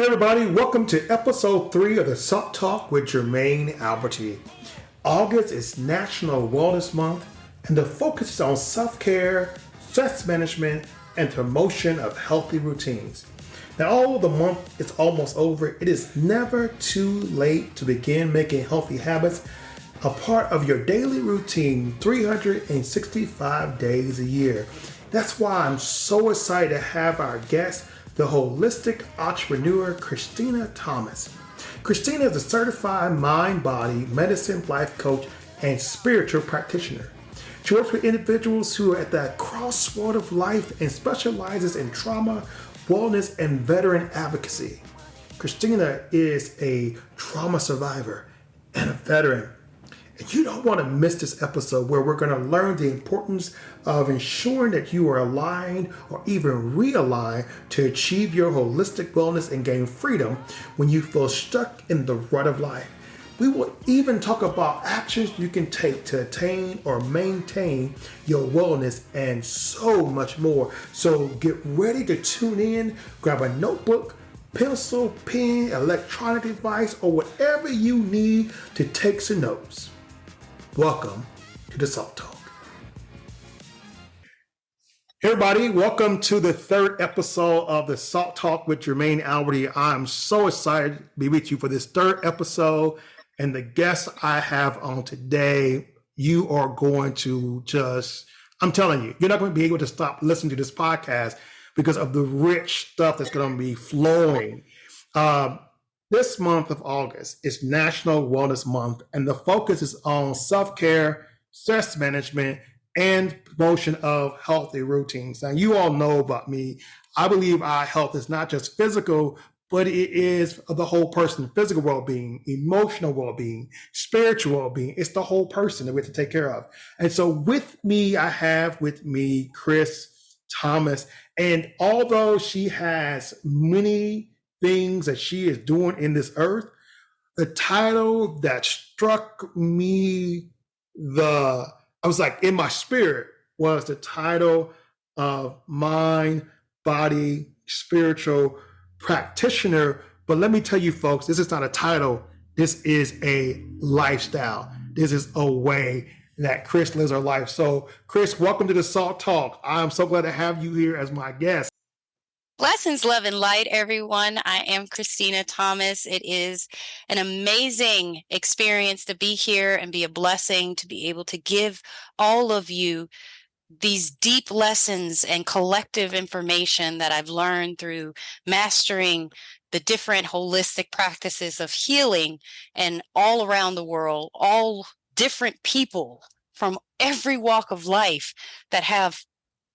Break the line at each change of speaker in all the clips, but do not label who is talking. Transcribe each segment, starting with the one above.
Hey everybody, welcome to episode 3 of the Self Talk with Jermaine Alberti. August is National Wellness Month, and the focus is on self-care, stress management, and promotion of healthy routines. Now, although the month is almost over, it is never too late to begin making healthy habits a part of your daily routine 365 days a year. That's why I'm so excited to have our guest, the Holistic Entrepreneur Christina Thomas. Christina is a certified mind-body medicine life coach and spiritual practitioner. She works with individuals who are at the crossroad of life and specializes in trauma, wellness, and veteran advocacy. Christina is a trauma survivor and a veteran. And you don't want to miss this episode where we're going to learn the importance of ensuring that you are aligned or even realign to achieve your holistic wellness and gain freedom when you feel stuck in the rut of life. We will even talk about actions you can take to attain or maintain your wellness and so much more. So get ready to tune in, grab a notebook, pencil, pen, electronic device, or whatever you need to take some notes. Welcome to the Self Talk. Hey everybody, welcome to the 3rd episode of the Self Talk with Jermaine Alberti. I'm so excited to be with you for this 3rd episode. And the guest I have on today, you are going to I'm telling you, you're not going to be able to stop listening to this podcast because of the rich stuff that's going to be flowing. This month of August is National Wellness Month, and the focus is on self-care, stress management, and promotion of healthy routines. Now, you all know about me. I believe our health is not just physical, but it is the whole person: physical well-being, emotional well-being, spiritual well-being. It's the whole person that we have to take care of. And so with me, I have with me Chris Thomas. And although she has many things that she is doing in this earth, the title that struck me, I was like in my spirit, was the title of mind, body, spiritual practitioner. But let me tell you folks, this is not a title. This is a lifestyle. This is a way that Chris lives her life. So Chris, welcome to the Salt Talk. I'm so glad to have you here as my guest.
Blessings, love, and light, everyone. I am Christina Thomas. It is an amazing experience to be here and be a blessing to be able to give all of you these deep lessons and collective information that I've learned through mastering the different holistic practices of healing and all around the world, all different people from every walk of life that have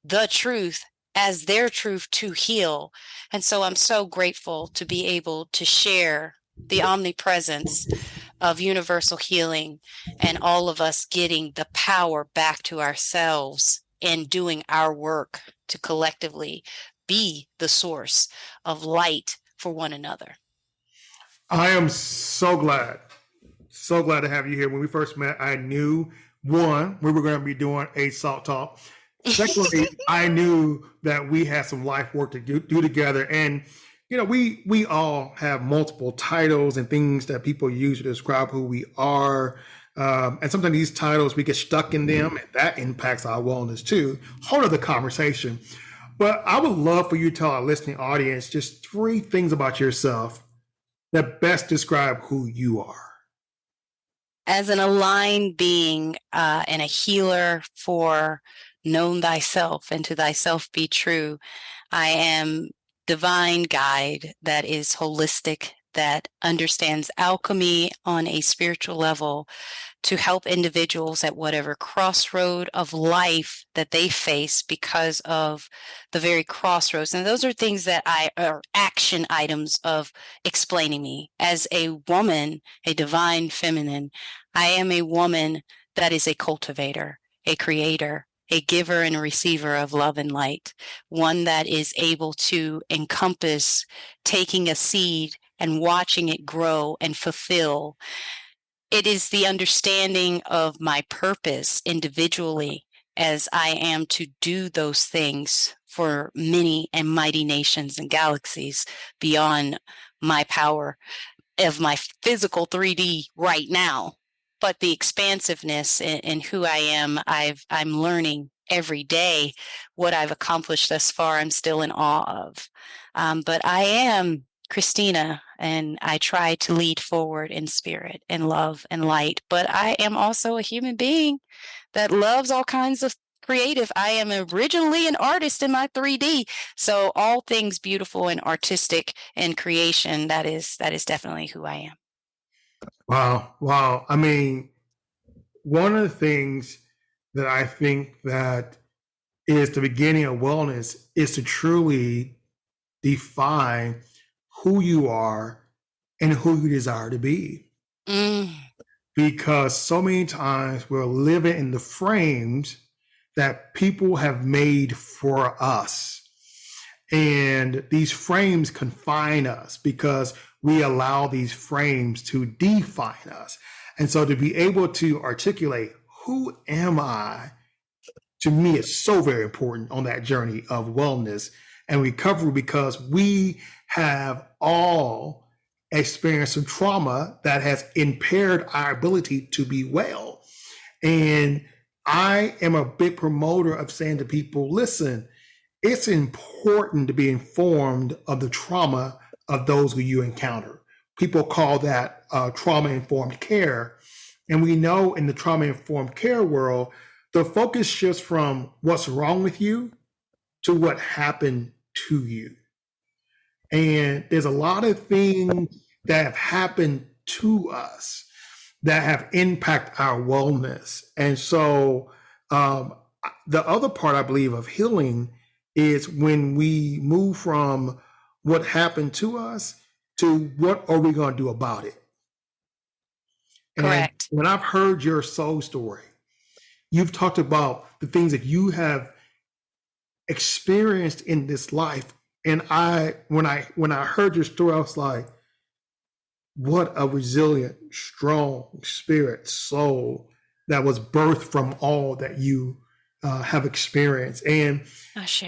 the truth as their truth to heal. And so I'm so grateful to be able to share the omnipresence of universal healing and all of us getting the power back to ourselves and doing our work to collectively be the source of light for one another.
I am so glad to have you here. When we first met, I knew, one, we were going to be doing a Salt Talk. Secondly, I knew that we had some life work to do together. And, you know, we all have multiple titles and things that people use to describe who we are. And sometimes these titles, we get stuck in them, and that impacts our wellness too. Whole other conversation. But I would love for you to tell our listening audience just 3 things about yourself that best describe who you are.
As an aligned being and a healer for known thyself and to thyself be true, I am divine guide that is holistic, that understands alchemy on a spiritual level to help individuals at whatever crossroad of life that they face because of the very crossroads. And those are things that are action items of explaining me. As a woman, a divine feminine, I am a woman that is a cultivator, a creator, a giver and a receiver of love and light, one that is able to encompass taking a seed and watching it grow and fulfill. It is the understanding of my purpose individually as I am to do those things for many and mighty nations and galaxies beyond my power of my physical 3D right now, but the expansiveness in who I am, I'm learning every day. What I've accomplished thus far, I'm still in awe of. But I am Christina, and I try to lead forward in spirit and love and light. But I am also a human being that loves all kinds of creative. I am originally an artist in my 3D. So all things beautiful and artistic and creation, that is definitely who I am.
Wow. Wow. I mean, one of the things that I think that is the beginning of wellness is to truly define who you are and who you desire to be.
Mm,
Because so many times we're living in the frames that people have made for us. And these frames confine us because we allow these frames to define us. And so to be able to articulate, who am I? To me, is so very important on that journey of wellness and recovery, because we have all experienced some trauma that has impaired our ability to be well. And I am a big promoter of saying to people, listen, it's important to be informed of the trauma of those who you encounter. People call that trauma informed care. And we know in the trauma informed care world, the focus shifts from what's wrong with you to what happened to you. And there's a lot of things that have happened to us that have impacted our wellness. And so the other part, I believe, of healing is when we move from what happened to us to what are we going to do about it. And
correct.
when I've heard your soul story, you've talked about the things that you have experienced in this life. And when I heard your story, I was like, what a resilient, strong spirit, soul that was birthed from all that you have experienced. And
Ashe.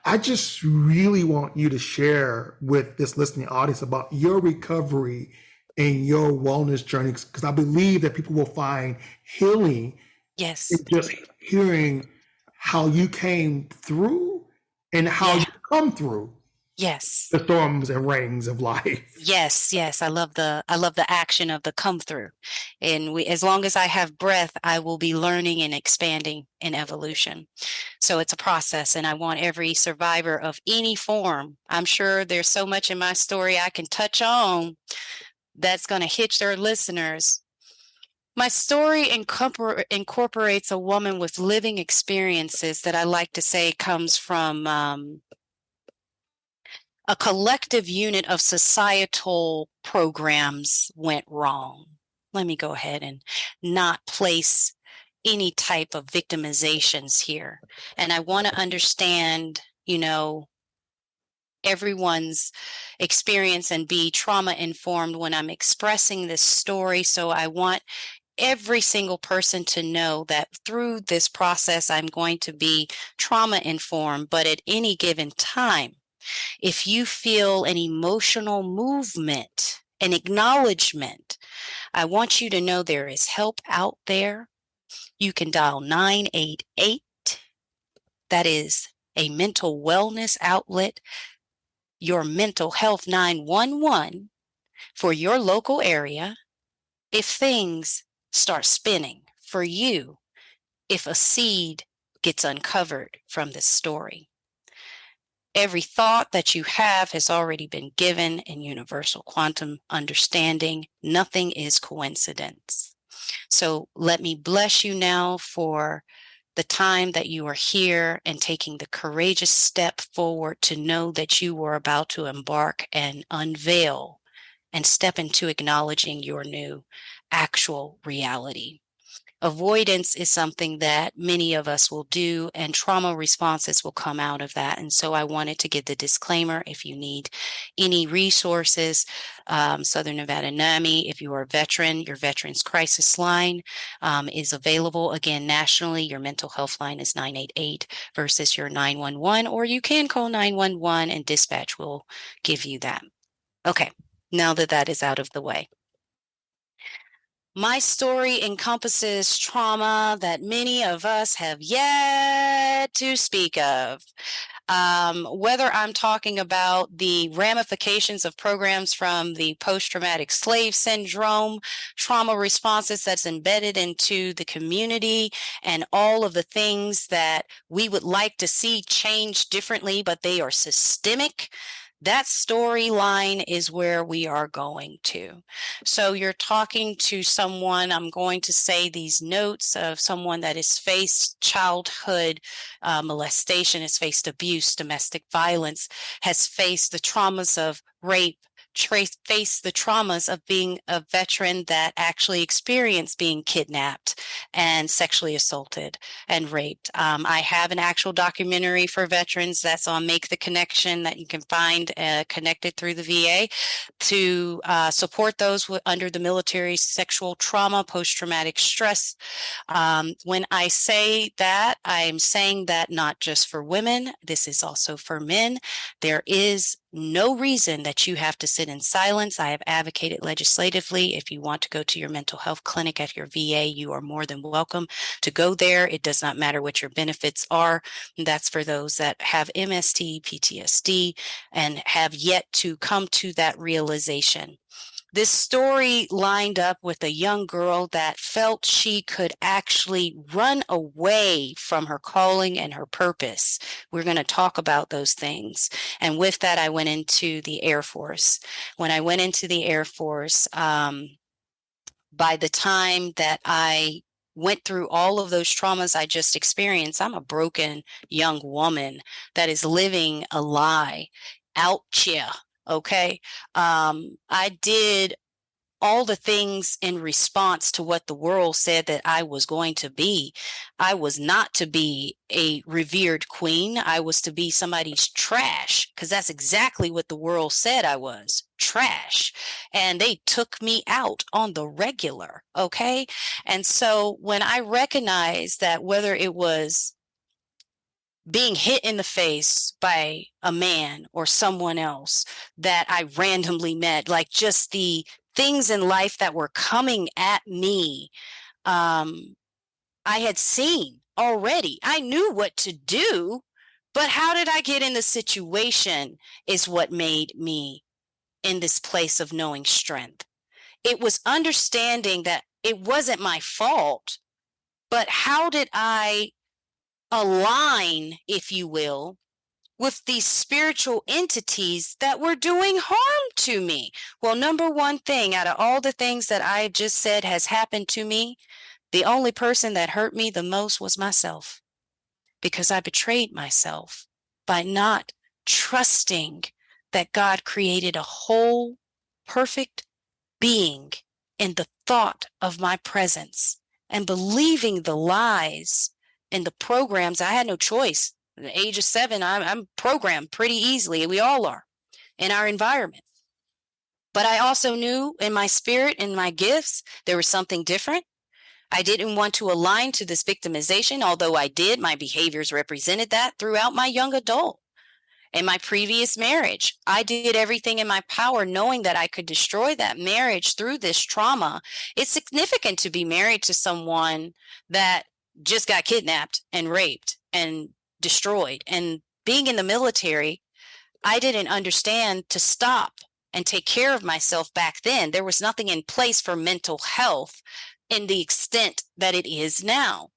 I just really want you to share with this listening audience about your recovery and your wellness journey, because I believe that people will find healing in
Yes.
just hearing how you came through and how
Yeah.
you come through
Yes.
the storms and rains of life.
Yes, yes. I love the action of the come through. And as long as I have breath, I will be learning and expanding in evolution. So it's a process, and I want every survivor of any form. I'm sure there's so much in my story I can touch on that's going to hitch their listeners. My story incorporates a woman with living experiences that I like to say comes from a collective unit of societal programs went wrong. Let me go ahead and not place any type of victimizations here. And I want to understand, everyone's experience and be trauma informed when I'm expressing this story. So I want every single person to know that through this process, I'm going to be trauma informed, but at any given time, if you feel an emotional movement, an acknowledgement, I want you to know there is help out there. You can dial 988. That is a mental wellness outlet, your mental health 911 for your local area. If things start spinning for you, if a seed gets uncovered from this story. Every thought that you have has already been given in universal quantum understanding. Nothing is coincidence. So let me bless you now for the time that you are here and taking the courageous step forward to know that you were about to embark and unveil and step into acknowledging your new actual reality. Avoidance is something that many of us will do, and trauma responses will come out of that. And so I wanted to give the disclaimer: if you need any resources, Southern Nevada NAMI, if you are a veteran, your Veterans Crisis Line is available. Again, nationally, your mental health line is 988 versus your 911, or you can call 911 and dispatch will give you that. Okay. now that that is out of the way. My story encompasses trauma that many of us have yet to speak of. Whether I'm talking about the ramifications of programs from the post-traumatic slave syndrome, trauma responses that's embedded into the community, and all of the things that we would like to see change differently, but they are systemic. That storyline is where we are going to. So you're talking to someone, I'm going to say these notes of someone that has faced childhood molestation, has faced abuse, domestic violence, has faced the traumas of rape, faced the traumas of being a veteran that actually experienced being kidnapped and sexually assaulted and raped. I have an actual documentary for veterans that's on Make the Connection that you can find connected through the VA to support those under the military sexual trauma, post-traumatic stress. When I say that, I'm saying that not just for women, this is also for men. There is no reason that you have to sit in silence. I have advocated legislatively. If you want to go to your mental health clinic at your VA, you are more than welcome to go there. It does not matter what your benefits are. That's for those that have MST, PTSD, and have yet to come to that realization. This story lined up with a young girl that felt she could actually run away from her calling and her purpose. We're going to talk about those things. And with that, I went into the Air Force. When I went into the Air Force, by the time that I went through all of those traumas I just experienced, I'm a broken young woman that is living a lie out here. Okay. I did all the things in response to what the world said that I was going to be. I was not to be a revered queen. I was to be somebody's trash, because that's exactly what the world said I was, trash. And they took me out on the regular. Okay. And so when I recognized that, whether it was being hit in the face by a man or someone else that I randomly met, like just the things in life that were coming at me, I had seen already. I knew what to do, but how did I get in the situation is what made me in this place of knowing strength. It was understanding that it wasn't my fault, but how did I align, if you will, with these spiritual entities that were doing harm to me? Well, number one thing out of all the things that I just said has happened to me, the only person that hurt me the most was myself, because I betrayed myself by not trusting that God created a whole, perfect being in the thought of my presence, and believing the lies and the programs. I had no choice. At the age of 7, I'm programmed pretty easily. We all are in our environment. But I also knew in my spirit, in my gifts, there was something different. I didn't want to align to this victimization, although I did. My behaviors represented that throughout my young adult. In my previous marriage, I did everything in my power, knowing that I could destroy that marriage through this trauma. It's significant to be married to someone that just got kidnapped and raped and destroyed. And being in the military, I didn't understand to stop and take care of myself back then. There was nothing in place for mental health in the extent that it is now.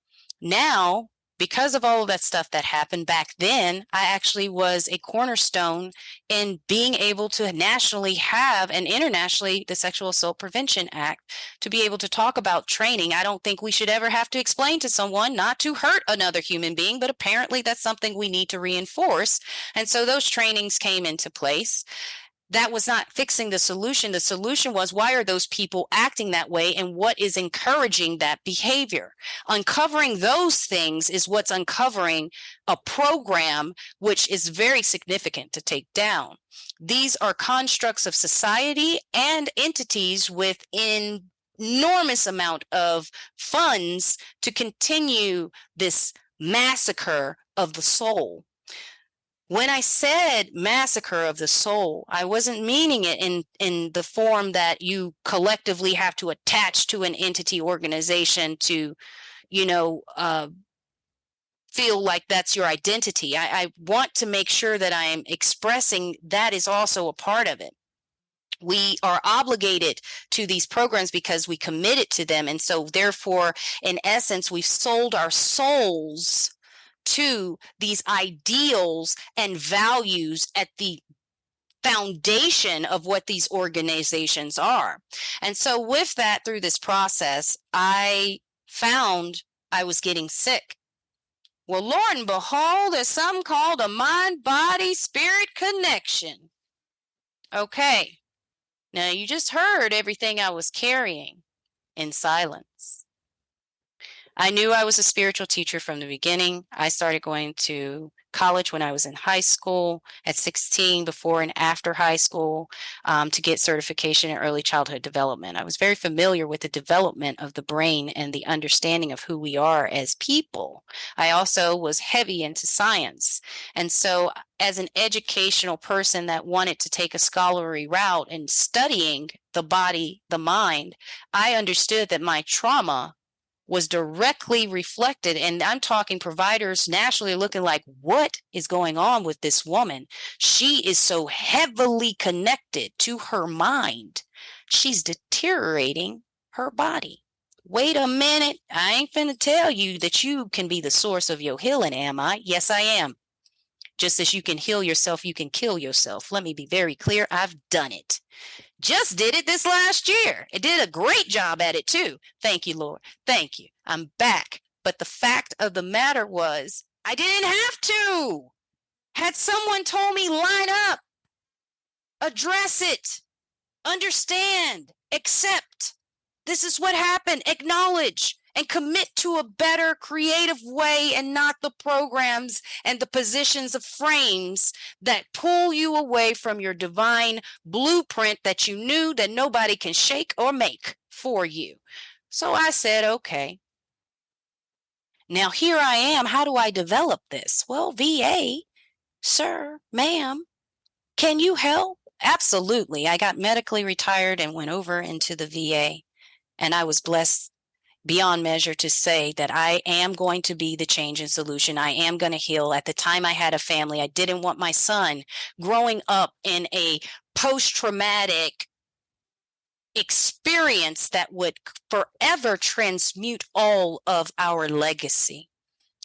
Now, because of all of that stuff that happened back then, I actually was a cornerstone in being able to nationally have, and internationally, the Sexual Assault Prevention Act, to be able to talk about training. I don't think we should ever have to explain to someone not to hurt another human being, but apparently that's something we need to reinforce. And so those trainings came into place. That was not fixing the solution. The solution was, why are those people acting that way, and what is encouraging that behavior? Uncovering those things is what's uncovering a program which is very significant to take down. These are constructs of society and entities with enormous amount of funds to continue this massacre of the soul. When I said massacre of the soul, I wasn't meaning it in the form that you collectively have to attach to an entity organization to, you know, feel like that's your identity. I want to make sure that I am expressing that is also a part of it. We are obligated to these programs because we committed to them. And so therefore, in essence, we've sold our souls to these ideals and values at the foundation of what these organizations are. And so with that, through this process, I found I was getting sick. Well, Lord and behold, there's something called a mind-body-spirit connection. Okay. Now you just heard everything I was carrying in silence. I knew I was a spiritual teacher from the beginning. I started going to college when I was in high school at 16, before and after high school, to get certification in early childhood development. I was very familiar with the development of the brain and the understanding of who we are as people. I also was heavy into science. And so as an educational person that wanted to take a scholarly route in studying the body, the mind, I understood that my trauma was directly reflected. And I'm talking providers nationally looking like, what is going on with this woman? She is so heavily connected to her mind. She's deteriorating her body. Wait a minute. I ain't finna tell you that you can be the source of your healing, am I? Yes, I am. Just as you can heal yourself, you can kill yourself. Let me be very clear. I've done it. Just did it this last year. It did a great job at it too. Thank you, Lord. Thank you. I'm back. But the fact of the matter was, I didn't have to. Had someone told me, line up, address it, understand, accept. This is what happened. Acknowledge and commit to a better creative way, and not the programs and the positions of frames that pull you away from your divine blueprint that you knew that nobody can shake or make for you. So I said, okay, now here I am. How do I develop this? Well, VA, sir, ma'am, can you help? Absolutely. I got medically retired and went over into the VA, and I was blessed beyond measure to say that I am going to be the change and solution. I am going to heal. At the time I had a family, I didn't want my son growing up in a post-traumatic experience that would forever transmute all of our legacy.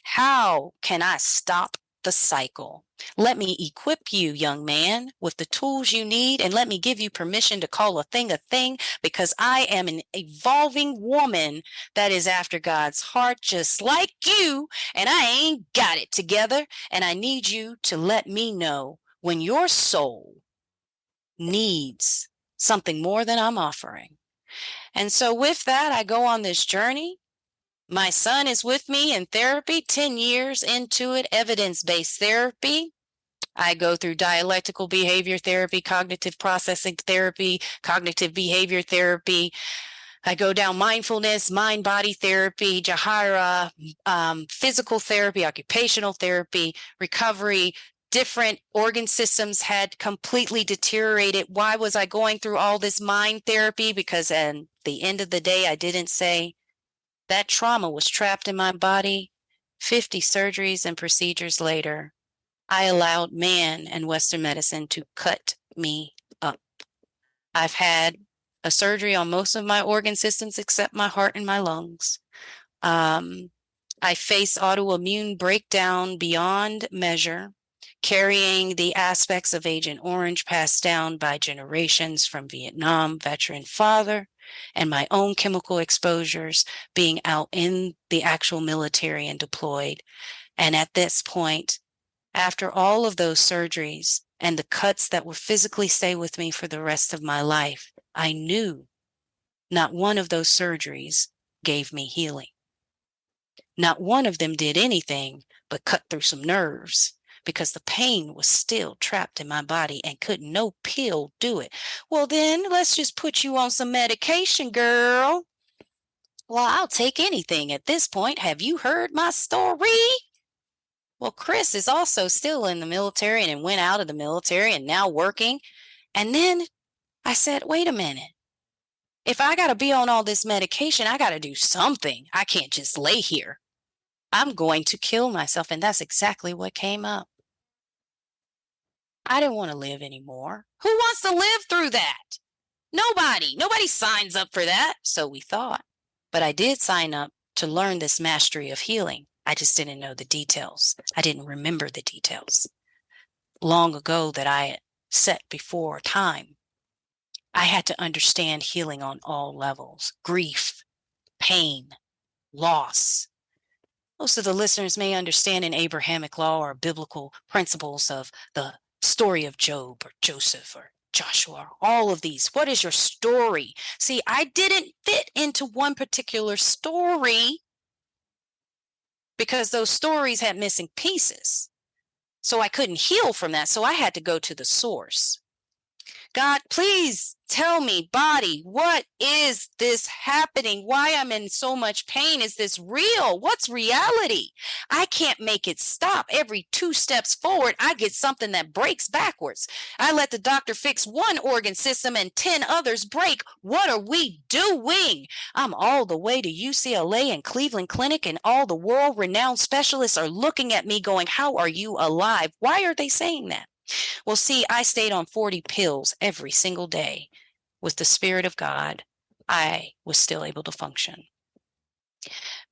How can I stop the cycle? Let me equip you, young man, with the tools you need, and let me give you permission to call a thing, because I am an evolving woman that is after God's heart, just like you, and I ain't got it together, and I need you to let me know when your soul needs something more than I'm offering. And so with that, I go on this journey. My son is with me in therapy, 10 years into it, evidence-based therapy. I go through dialectical behavior therapy, cognitive processing therapy, cognitive behavior therapy. I go down mindfulness, mind-body therapy, Jahara, physical therapy, occupational therapy, recovery. Different organ systems had completely deteriorated. Why was I going through all this mind therapy? Because at the end of the day, I didn't say, that trauma was trapped in my body. 50 surgeries and procedures later, I allowed man and Western medicine to cut me up. I've had a surgery on most of my organ systems except my heart and my lungs. I face autoimmune breakdown beyond measure, carrying the aspects of Agent Orange passed down by generations from Vietnam veteran father, and my own chemical exposures being out in the actual military and deployed. And at this point, after all of those surgeries and the cuts that will physically stay with me for the rest of my life, I knew not one of those surgeries gave me healing. Not one of them did anything but cut through some nerves, because the pain was still trapped in my body and could no pill do it. Well, then let's just put you on some medication, girl. Well, I'll take anything at this point. Have you heard my story? Well, Chris is also still in the military and went out of the military and now working. And then I said, wait a minute. If I got to be on all this medication, I got to do something. I can't just lay here. I'm going to kill myself. And that's exactly what came up. I didn't want to live anymore. Who wants to live through that? Nobody. Nobody signs up for that. So we thought. But I did sign up to learn this mastery of healing. I just didn't know the details. I didn't remember the details. Long ago that I had set before time, I had to understand healing on all levels: grief, pain, loss. Most of the listeners may understand in Abrahamic law or biblical principles of the story of Job or Joseph or Joshua, all of these. What is your story? See, I didn't fit into one particular story because those stories had missing pieces. So I couldn't heal from that. So I had to go to the source. God, please tell me, body, what is this happening? Why I'm in so much pain? Is this real? What's reality? I can't make it stop. Every 2 steps forward, I get something that breaks backwards. I let the doctor fix one organ system and 10 others break. What are we doing? I'm all the way to UCLA and Cleveland Clinic, and all the world-renowned specialists are looking at me going, how are you alive? Why are they saying that? Well, see, I stayed on 40 pills every single day. With the Spirit of God, I was still able to function.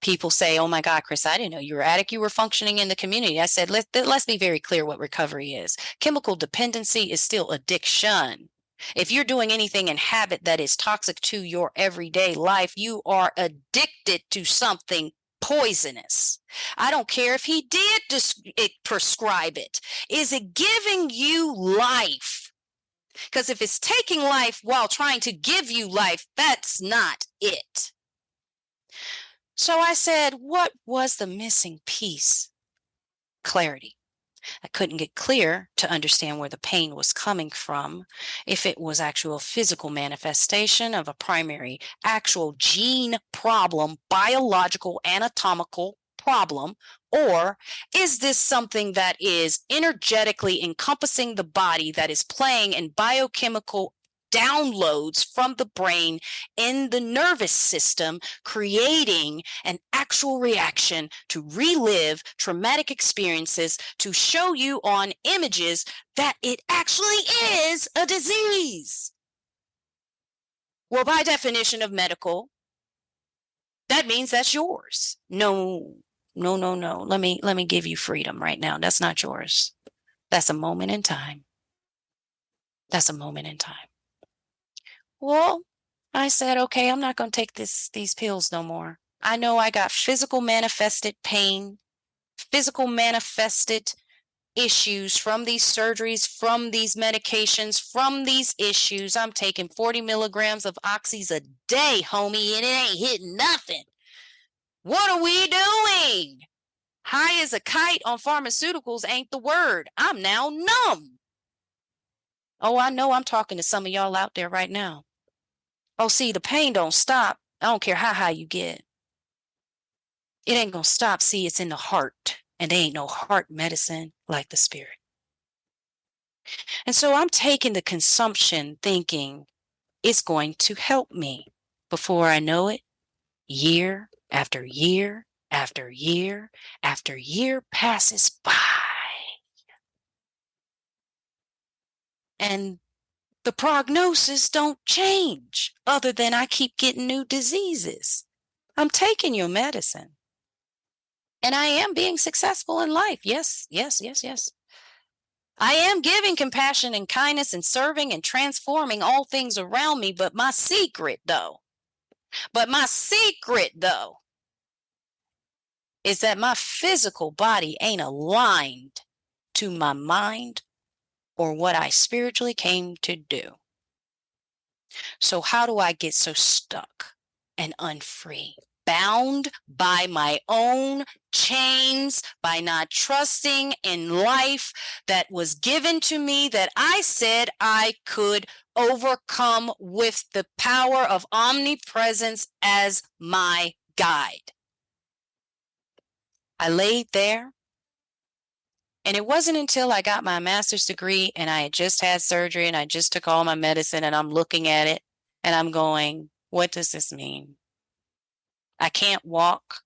People say, oh my God, Chris, I didn't know you were addict. You were functioning in the community. I said, let's be very clear what recovery is. Chemical dependency is still addiction. If you're doing anything in habit that is toxic to your everyday life, you are addicted to something poisonous. I don't care if he did prescribe it. Is it giving you life? Because if it's taking life while trying to give you life, that's not it. So I said, what was the missing piece? Clarity. I couldn't get clear to understand where the pain was coming from, if it was actual physical manifestation of a primary actual gene problem, biological, anatomical problem, or is this something that is energetically encompassing the body, that is playing in biochemical downloads from the brain in the nervous system, creating an actual reaction to relive traumatic experiences, to show you on images that it actually is a disease? Well, by definition of medical, that means that's yours. No. Let me give you freedom right now. That's not yours. That's a moment in time. That's a moment in time. Well, I said, okay, I'm not going to take these pills no more. I know I got physical manifested pain, physical manifested issues from these surgeries, from these medications, from these issues. I'm taking 40 milligrams of oxys a day, homie, and it ain't hitting nothing. What are we doing? High as a kite on pharmaceuticals ain't the word. I'm now numb. Oh, I know I'm talking to some of y'all out there right now. Oh, see, the pain don't stop. I don't care how high you get. It ain't gonna stop. See, it's in the heart, and there ain't no heart medicine like the Spirit. And so I'm taking the consumption thinking it's going to help me. Before I know it, year after year after year after year passes by. And the prognosis don't change, other than I keep getting new diseases. I'm taking your medicine. And I am being successful in life. Yes. I am giving compassion and kindness and serving and transforming all things around me. But my secret, though, is that my physical body ain't aligned to my mind or what I spiritually came to do. So how do I get so stuck and unfree? Bound by my own chains, by not trusting in life that was given to me, that I said I could overcome with the power of omnipresence as my guide. I laid there And it wasn't until I got my master's degree and I had just had surgery and I just took all my medicine and I'm looking at it and I'm going, what does this mean? I can't walk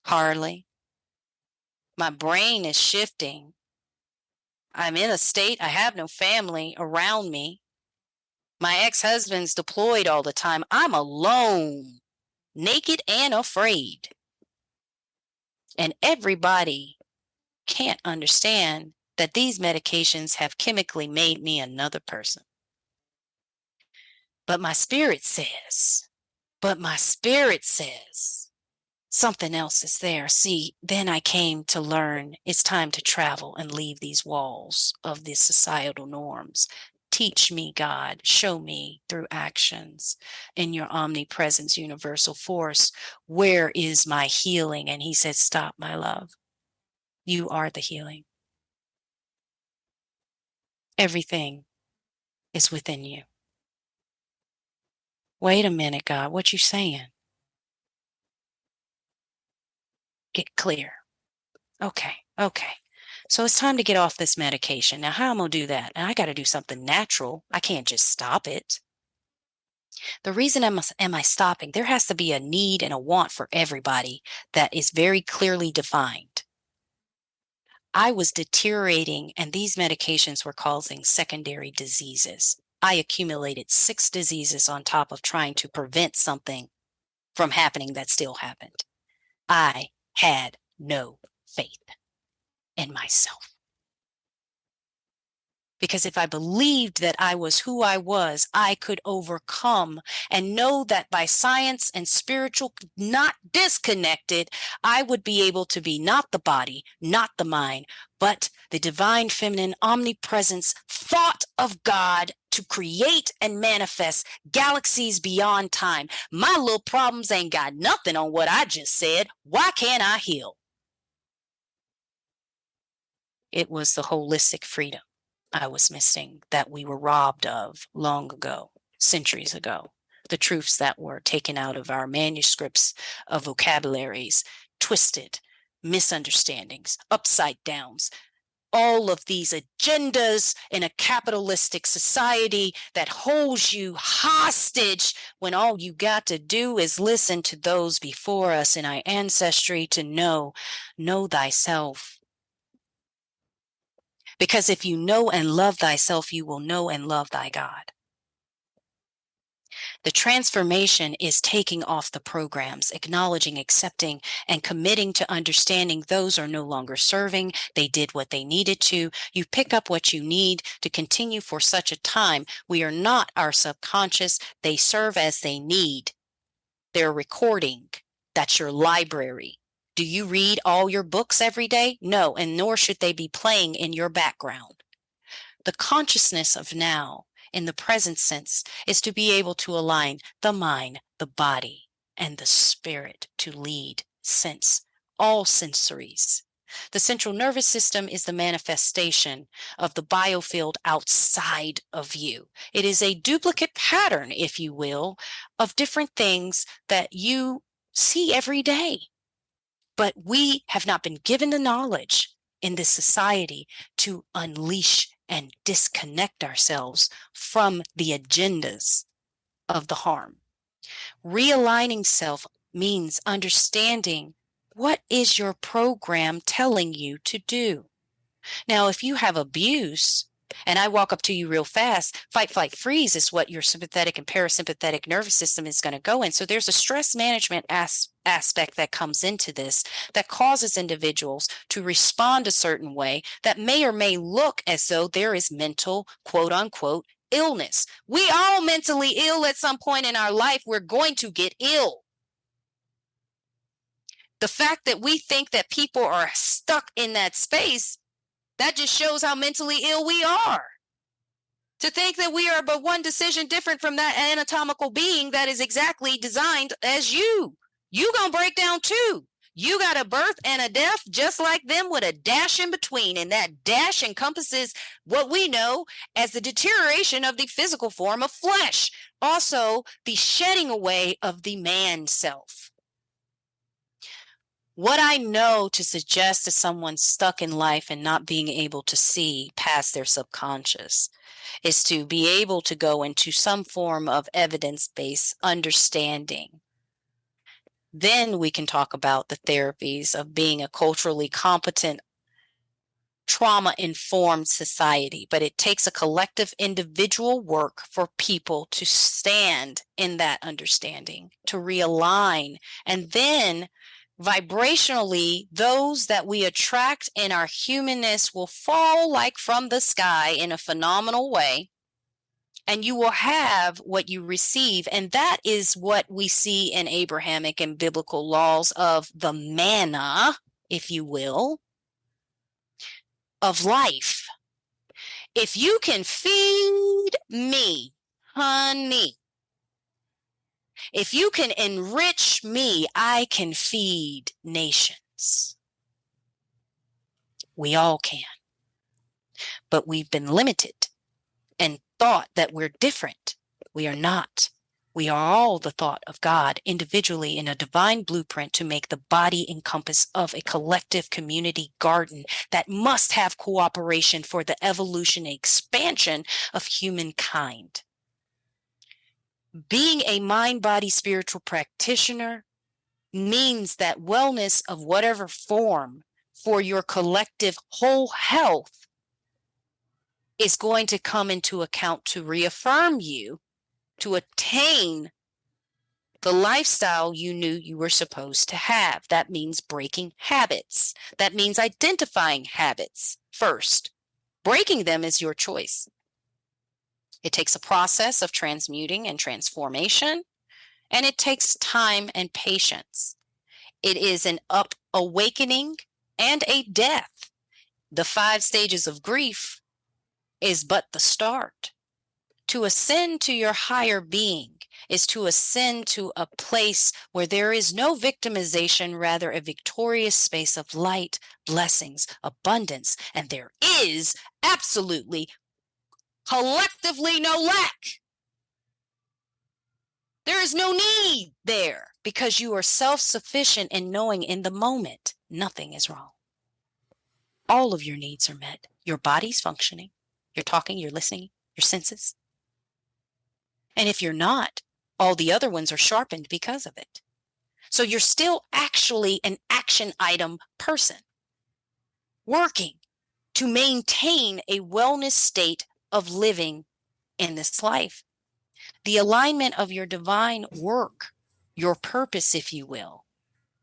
hardly. My brain is shifting. I'm in a state, I have no family around me. My ex-husband's deployed all the time. I'm alone, naked and afraid. And everybody can't understand that these medications have chemically made me another person. But my spirit says, something else is there. See, then I came to learn it's time to travel and leave these walls of these societal norms. Teach me, God, show me through actions in your omnipresence, universal force. Where is my healing? And he said, stop, my love. You are the healing. Everything is within you. Wait a minute, God, what you saying? Get clear. Okay. So it's time to get off this medication. Now, how am I going to do that? And I got to do something natural. I can't just stop it. The reason am I stopping? There has to be a need and a want for everybody that is very clearly defined. I was deteriorating, and these medications were causing secondary diseases. I accumulated 6 diseases on top of trying to prevent something from happening that still happened. I had no faith in myself. Because if I believed that I was who I was, I could overcome and know that by science and spiritual, not disconnected, I would be able to be not the body, not the mind, but the divine feminine omnipresence thought of God to create and manifest galaxies beyond time. My little problems ain't got nothing on what I just said. Why can't I heal? It was the holistic freedom I was missing that we were robbed of long ago, centuries ago. The truths that were taken out of our manuscripts of vocabularies, twisted, misunderstandings, upside downs, all of these agendas in a capitalistic society that holds you hostage when all you got to do is listen to those before us in our ancestry to know thyself. Because if you know and love thyself, you will know and love thy God. The transformation is taking off the programs, acknowledging, accepting, and committing to understanding those are no longer serving. They did what they needed to. You pick up what you need to continue for such a time. We are not our subconscious. They serve as they need. They're recording. That's your library. Do you read all your books every day? No, and nor should they be playing in your background. The consciousness of now, in the present sense, is to be able to align the mind, the body, and the spirit to lead, sense, all sensories. The central nervous system is the manifestation of the biofield outside of you. It is a duplicate pattern, if you will, of different things that you see every day. But we have not been given the knowledge in this society to unleash and disconnect ourselves from the agendas of the harm. Realigning self means understanding what is your program telling you to do. Now, if you have abuse, and I walk up to you real fast, fight, flight, freeze is what your sympathetic and parasympathetic nervous system is going to go in. So there's a stress management aspect that comes into this that causes individuals to respond a certain way that may or may look as though there is mental, quote unquote, illness. We all mentally ill at some point in our life. We're going to get ill. The fact that we think that people are stuck in that space, that just shows how mentally ill we are. To think that we are but one decision different from that anatomical being that is exactly designed as you. You gonna break down too. You got a birth and a death just like them with a dash in between. And that dash encompasses what we know as the deterioration of the physical form of flesh. Also, the shedding away of the man self. What I know to suggest to someone stuck in life and not being able to see past their subconscious is to be able to go into some form of evidence-based understanding. Then we can talk about the therapies of being a culturally competent, trauma-informed society. But it takes a collective individual work for people to stand in that understanding, to realign, and then vibrationally, those that we attract in our humanness will fall like from the sky in a phenomenal way, and you will have what you receive. And that is what we see in Abrahamic and biblical laws of the manna, if you will, of life. If you can feed me, honey, if you can enrich me, I can feed nations. We all can. But we've been limited and thought that we're different. We are not. We are all the thought of God individually in a divine blueprint to make the body encompass of a collective community garden that must have cooperation for the evolution and expansion of humankind. Being a mind-body spiritual practitioner means that wellness of whatever form for your collective whole health is going to come into account to reaffirm you to attain the lifestyle you knew you were supposed to have. That means breaking habits. That means identifying habits first. Breaking them is your choice. It takes a process of transmuting and transformation, and it takes time and patience. It is an awakening and a death. The 5 stages of grief is but the start. To ascend to your higher being is to ascend to a place where there is no victimization, rather a victorious space of light, blessings, abundance, and there is absolutely, collectively no lack. There is no need there because you are self-sufficient in knowing in the moment nothing is wrong. All of your needs are met. Your body's functioning. You're talking, you're listening, your senses. And if you're not, all the other ones are sharpened because of it. So you're still actually an action item person working to maintain a wellness state of living in this life. The alignment of your divine work, your purpose, if you will,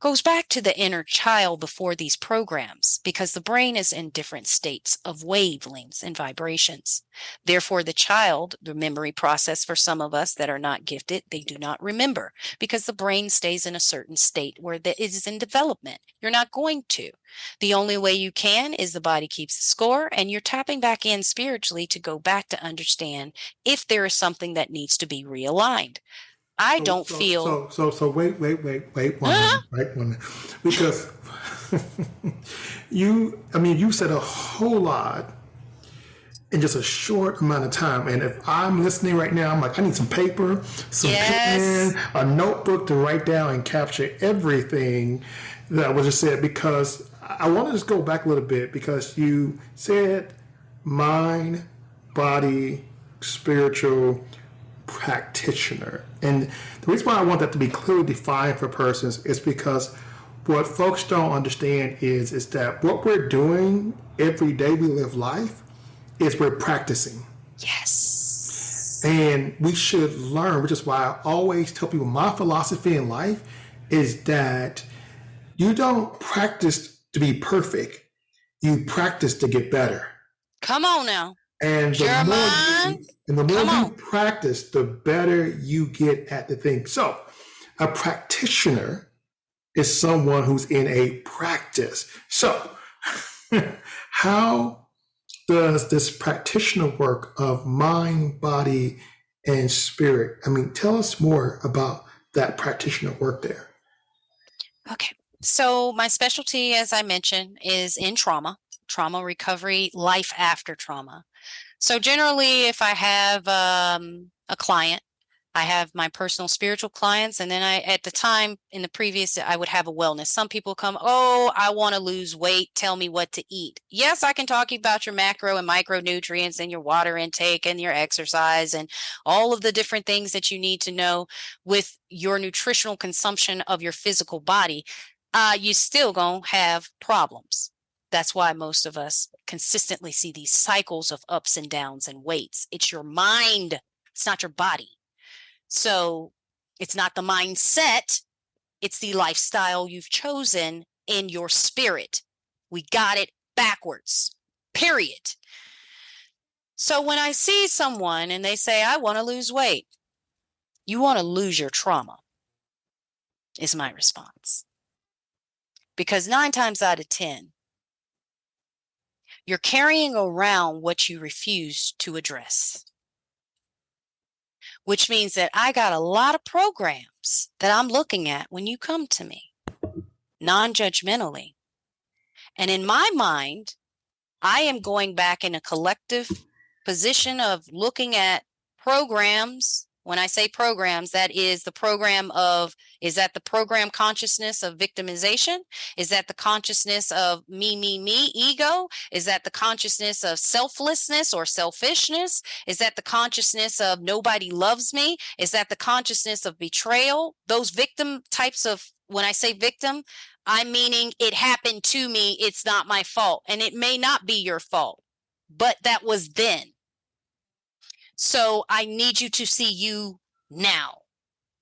goes back to the inner child before these programs, because the brain is in different states of wavelengths and vibrations. Therefore, the child, the memory process for some of us that are not gifted, they do not remember because the brain stays in a certain state where it is in development. You're not going to. The only way you can is the body keeps the score, and you're tapping back in spiritually to go back to understand if there is something that needs to be realigned. I don't feel.
Wait one minute, right? 1 minute. Because you said a whole lot in just a short amount of time. And if I'm listening right now, I'm like, I need some paper, some pen, a notebook to write down and capture everything that was just said, because I want to just go back a little bit, because you said mind, body, spiritual, practitioner. And the reason why I want that to be clearly defined for persons is because what folks don't understand is that what we're doing every day we live life is we're practicing.
Yes.
And we should learn, which is why I always tell people my philosophy in life is that you don't practice to be perfect. You practice to get better.
Come on now.
And the more you practice, the better you get at the thing. So a practitioner is someone who's in a practice. So how does this practitioner work of mind, body, and spirit? I mean, tell us more about that practitioner work there.
Okay. So my specialty, as I mentioned, is in trauma recovery, life after trauma. So generally, if I have a client I have my personal spiritual clients. And then at the time in the previous, I would have a wellness. Some people come, oh, I want to lose weight. Tell me what to eat. Yes, I can talk about your macro and micronutrients and your water intake and your exercise and all of the different things that you need to know with your nutritional consumption of your physical body. You still gonna have problems. That's why most of us consistently see these cycles of ups and downs and weights. It's your mind. It's not your body. So it's not the mindset, it's the lifestyle you've chosen in your spirit. We got it backwards, period. So when I see someone and they say, I want to lose weight, you want to lose your trauma, is my response. Because 9 times out of 10, you're carrying around what you refuse to address. Which means that I got a lot of programs that I'm looking at when you come to me, non-judgmentally. And in my mind, I am going back in a collective position of looking at programs. When I say programs, that is the program of, is that the program consciousness of victimization? Is that the consciousness of me, ego? Is that the consciousness of selflessness or selfishness? Is that the consciousness of nobody loves me? Is that the consciousness of betrayal? Those victim types of, when I say victim, I'm meaning it happened to me. It's not my fault. And it may not be your fault, but that was then. So I need you to see you now.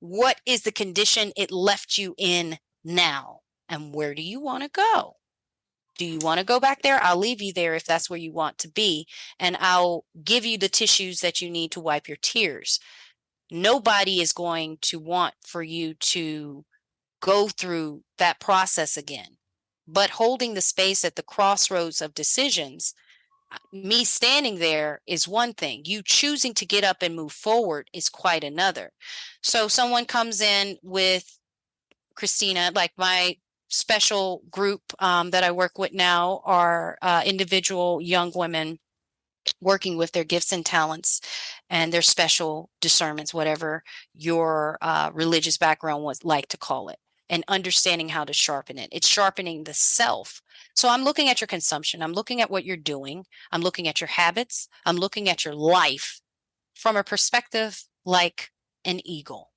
What is the condition it left you in now? And where do you want to go? Do you want to go back there? I'll leave you there if that's where you want to be. And I'll give you the tissues that you need to wipe your tears. Nobody is going to want for you to go through that process again. But holding the space at the crossroads of decisions, me standing there is one thing. You choosing to get up and move forward is quite another. So someone comes in with Christina, like my special group that I work with now are individual young women working with their gifts and talents and their special discernments, whatever your religious background would like to call it, and understanding how to sharpen it. It's sharpening the self. So I'm looking at your consumption. I'm looking at what you're doing. I'm looking at your habits. I'm looking at your life from a perspective like an eagle.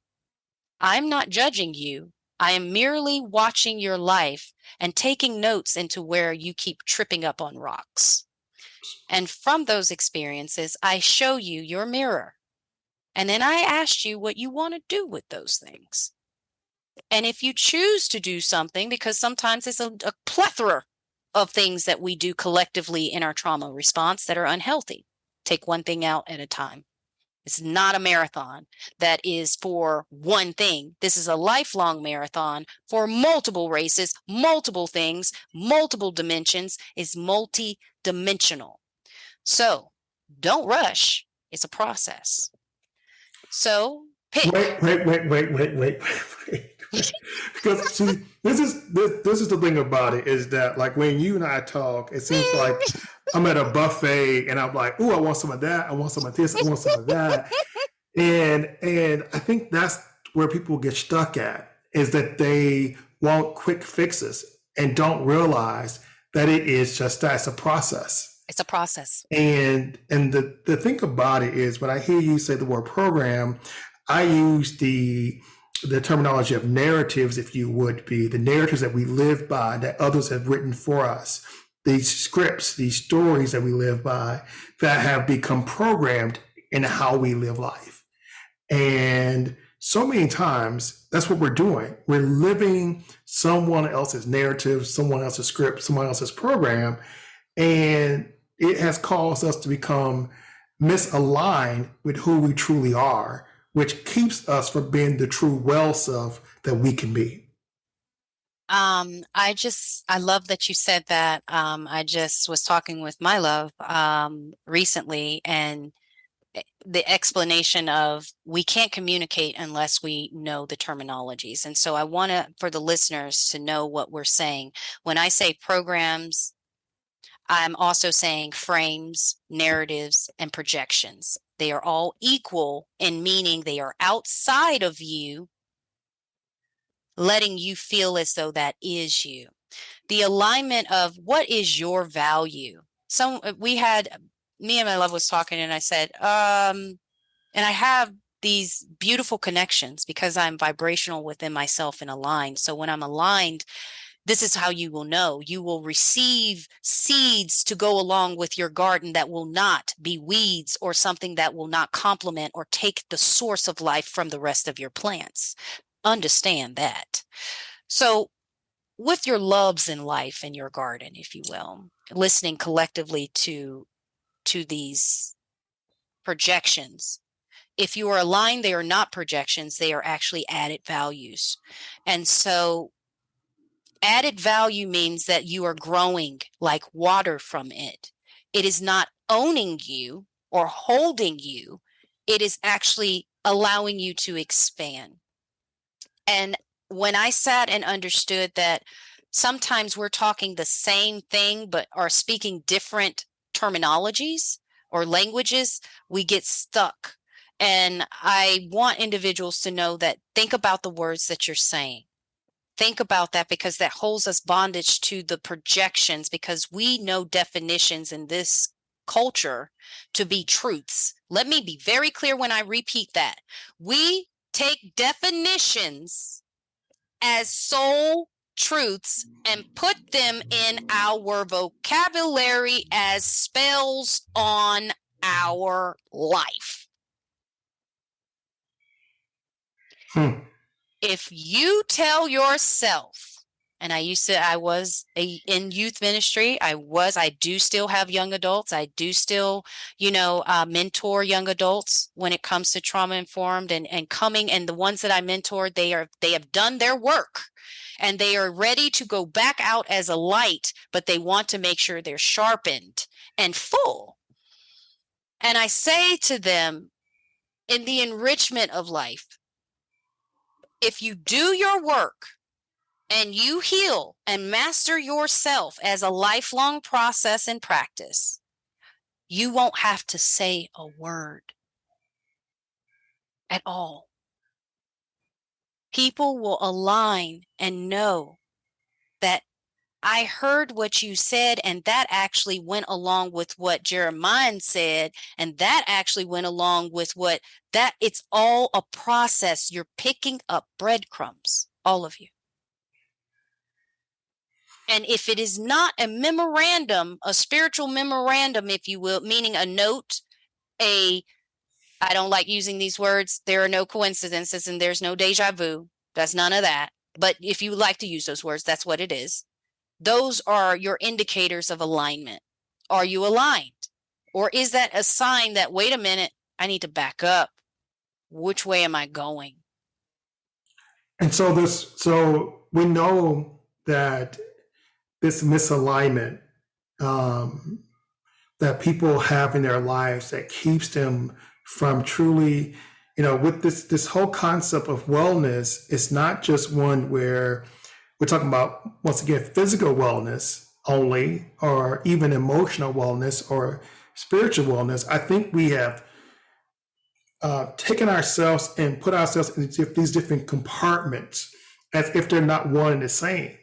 I'm not judging you. I am merely watching your life and taking notes into where you keep tripping up on rocks. And from those experiences, I show you your mirror. And then I ask you what you want to do with those things. And if you choose to do something, because sometimes it's a plethora of things that we do collectively in our trauma response that are unhealthy. Take one thing out at a time. It's not a marathon that is for one thing. This is a lifelong marathon for multiple races, multiple things, multiple dimensions. It's multi-dimensional. So don't rush. It's a process. So pick.
Wait. Because see, this is the thing about it, is that like when you and I talk, it seems like I'm at a buffet and I'm like, oh, I want some of that, I want some of this, I want some of that. And I think that's where people get stuck at, is that they want quick fixes and don't realize that it is just that. It's a process.
It's a process.
And the thing about it is, when I hear you say the word program, I use the terminology of narratives, if you would be, the narratives that we live by, that others have written for us, these scripts, these stories that we live by, that have become programmed in how we live life. And so many times, that's what we're doing. We're living someone else's narrative, someone else's script, someone else's program, and it has caused us to become misaligned with who we truly are, which keeps us from being the true well self that we can be.
I love that you said that. I just was talking with my love recently, and the explanation of we can't communicate unless we know the terminologies. And so I want to, for the listeners to know what we're saying. When I say programs, I'm also saying frames, narratives, and projections. They are all equal in meaning they are outside of you, letting you feel as though that is you. The alignment of what is your value. So we had, me and my love was talking, and I said, and I have these beautiful connections because I'm vibrational within myself and aligned. So when I'm aligned, this is how you will know. You will receive seeds to go along with your garden that will not be weeds or something that will not complement or take the source of life from the rest of your plants. Understand that. So with your loves in life in your garden, if you will, listening collectively to these projections, if you are aligned, they are not projections, they are actually added values. And so added value means that you are growing like water from it. It is not owning you or holding you. It is actually allowing you to expand. And when I sat and understood that sometimes we're talking the same thing, but are speaking different terminologies or languages, we get stuck. And I want individuals to know that think about the words that you're saying. Think about that, because that holds us bondage to the projections, because we know definitions in this culture to be truths. Let me be very clear when I repeat that. We take definitions as soul truths and put them in our vocabulary as spells on our life. If you tell yourself, and I was in youth ministry. I do still have young adults. I do still, mentor young adults when it comes to trauma informed and coming. And the ones that I mentored, they have done their work and they are ready to go back out as a light, but they want to make sure they're sharpened and full. And I say to them, in the enrichment of life, if you do your work and you heal and master yourself as a lifelong process and practice, you won't have to say a word at all. People will align and know that I heard what you said, and that actually went along with what Jeremiah said, and that actually went along with it's all a process. You're picking up breadcrumbs, all of you. And if it is not a memorandum, a spiritual memorandum, if you will, meaning a note, I don't like using these words. There are no coincidences and there's no deja vu. That's none of that. But if you like to use those words, that's what it is. Those are your indicators of alignment. Are you aligned? Or is that a sign that, wait a minute, I need to back up? Which way am I going?
And so we know that this misalignment that people have in their lives that keeps them from truly, with this whole concept of wellness, it's not just one where we're talking about, once again, physical wellness only, or even emotional wellness or spiritual wellness. I think we have taken ourselves and put ourselves into these different compartments as if they're not one and the same.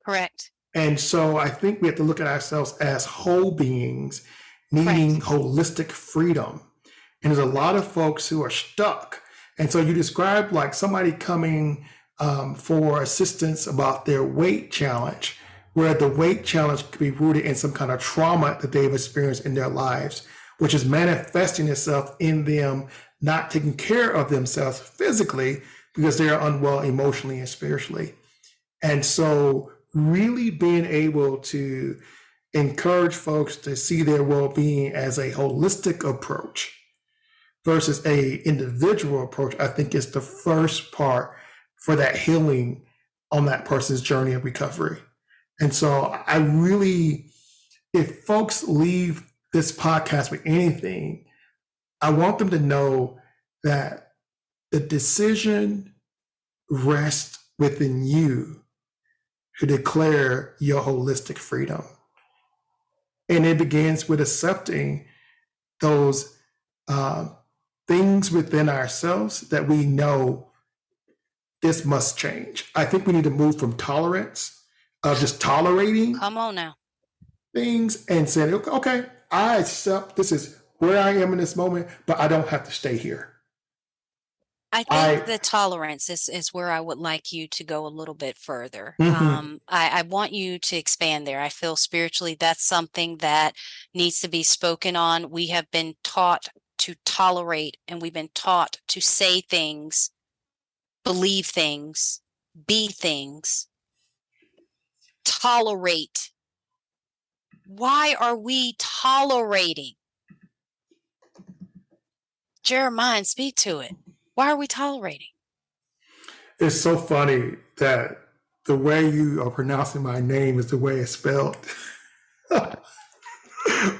Correct.
And so I think we have to look at ourselves as whole beings needing holistic freedom. And there's a lot of folks who are stuck. And so you described like somebody coming for assistance about their weight challenge, where the weight challenge could be rooted in some kind of trauma that they've experienced in their lives, which is manifesting itself in them not taking care of themselves physically because they are unwell emotionally and spiritually. And so really being able to encourage folks to see their well-being as a holistic approach versus a individual approach, I think is the first part for that healing on that person's journey of recovery. And so I really, if folks leave this podcast with anything, I want them to know that the decision rests within you to declare your holistic freedom. And it begins with accepting those uh, things within ourselves that we know this must change. I think we need to move from tolerance of just tolerating
Come on now.
things and saying, okay, I accept this is where I am in this moment, but I don't have to stay here.
I think the tolerance is where I would like you to go a little bit further. I want you to expand there. I feel spiritually that's something that needs to be spoken on. We have been taught to tolerate, and we've been taught to say things, believe things, be things, tolerate. Why are we tolerating? Jeremiah, speak to it. Why are we tolerating?
It's so funny that the way you are pronouncing my name is the way it's spelled. But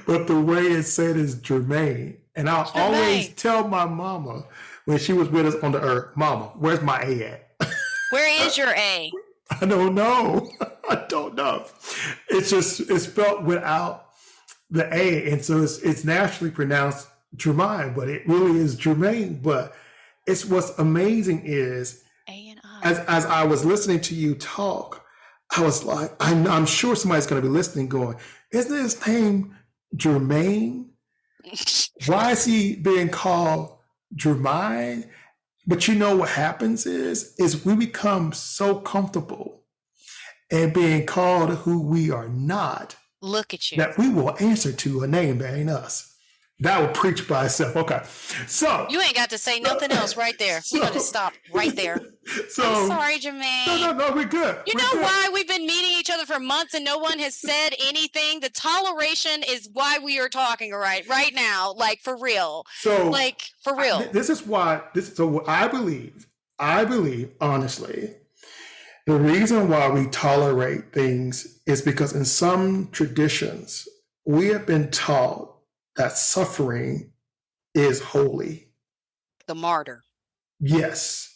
the way it's said is Jermaine. And I'll always tell my mama when she was with us on the earth, Mama, where's my A at?
Where is your A?
I don't know. I don't know. It's spelled without the A. And so it's naturally pronounced Jermaine, but it really is Jermaine. But it's what's amazing is
A and I.
As I was listening to you talk, I was like, I'm sure somebody's going to be listening going, isn't his name Jermaine? Why is he being called Jermaine? But you know what happens is we become so comfortable in being called who we are not.
Look at you.
That we will answer to a name that ain't us. That will preach by itself. Okay. So
you ain't got to say nothing else right there. We're going to stop right there.
So
I'm sorry, Jermaine.
No, we're good.
You know why we've been meeting each other for months and no one has said anything? The toleration is why we are talking right now, like for real.
So
like for real.
So I believe honestly, the reason why we tolerate things is because in some traditions, we have been taught that suffering is holy.
The martyr.
Yes.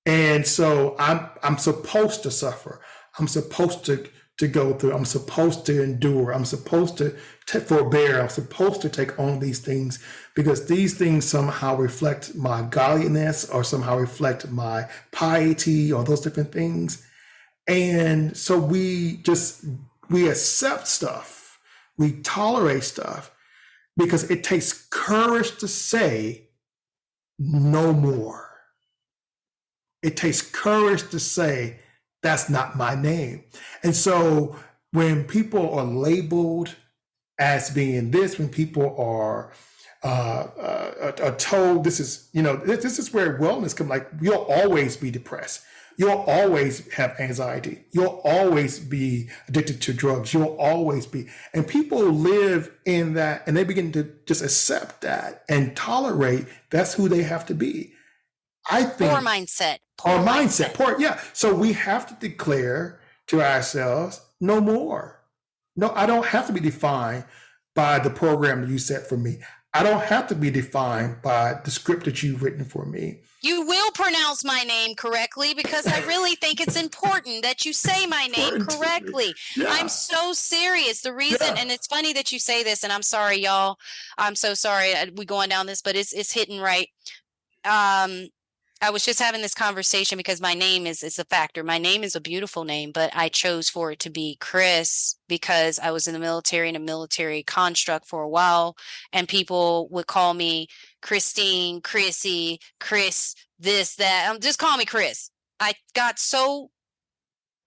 And so I'm supposed to suffer. I'm supposed to go through. I'm supposed to endure. I'm supposed to forbear. I'm supposed to take on these things because these things somehow reflect my godliness or somehow reflect my piety or those different things. And so we accept stuff. We tolerate stuff because it takes courage to say no more. It takes courage to say, that's not my name. And so when people are labeled as being this, when people are told this is where wellness comes, like you'll always be depressed. You'll always have anxiety. You'll always be addicted to drugs. You'll always be. And people live in that and they begin to just accept that and tolerate that's who they have to be. I think
poor mindset.
Yeah. So we have to declare to ourselves, no more. No, I don't have to be defined by the program that you set for me. I don't have to be defined by the script that you've written for me.
You will pronounce my name correctly because I really think it's important that you say my name correctly. Yeah. I'm so serious. The reason, and it's funny that you say this, and I'm sorry, y'all. I'm so sorry we're going down this, but it's hitting right. I was just having this conversation because my name is a factor. My name is a beautiful name, but I chose for it to be Chris because I was in the military, in a military construct for a while, and people would call me Christine, Chrissy, Chris, this, that. Just call me Chris. I got so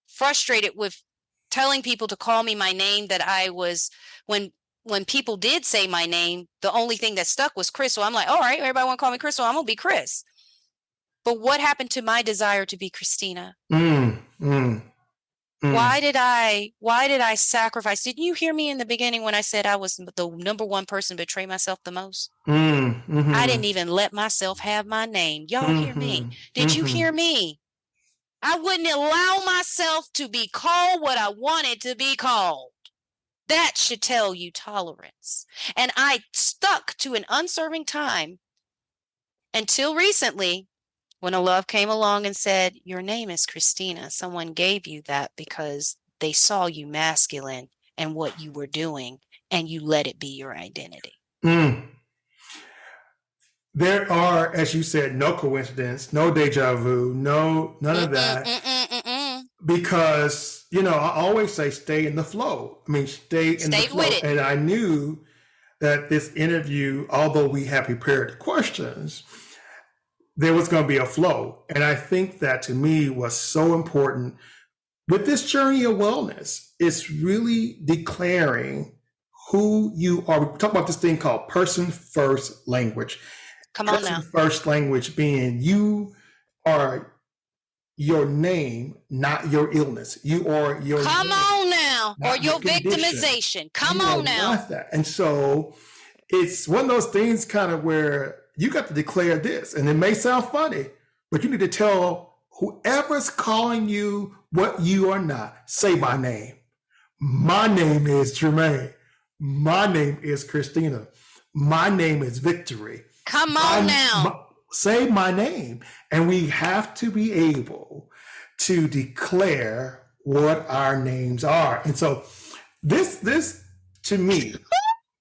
frustrated with telling people to call me my name that I was, when people did say my name, the only thing that stuck was Chris. So I'm like, all right, everybody want to call me Chris, so I'm going to be Chris. But what happened to my desire to be Christina? Why did I sacrifice? Didn't you hear me in the beginning when I said I was the number one person to betray myself the most? I didn't even let myself have my name. Y'all hear me? Did you hear me? I wouldn't allow myself to be called what I wanted to be called. That should tell you tolerance. And I stuck to an unserving time until recently, when a love came along and said, your name is Christina. Someone gave you that because they saw you masculine and what you were doing. and you let it be your identity.
Mm. There are, as you said, no coincidence, no deja vu, none of that. Because, I always say stay in the flow. I mean, stay in the
Stay with
flow.
it.
And I knew that this interview, although we had prepared the questions, there was going to be a flow. And I think that to me was so important with this journey of wellness. It's really declaring who you are. We talk about this thing called person first language.
Come on
Person
now.
first language being you are your name, not your illness. You are your
Come
name,
on now. Or
not
your
condition.
victimization. Come
You are
on now.
not that. And so it's one of those things kind of where you got to declare this. And it may sound funny, but you need to tell whoever's calling you what you are not. Say my name. My name is Jermaine. My name is Christina. My name is Victory.
Come on now.
Say my name. And we have to be able to declare what our names are. And so this to me,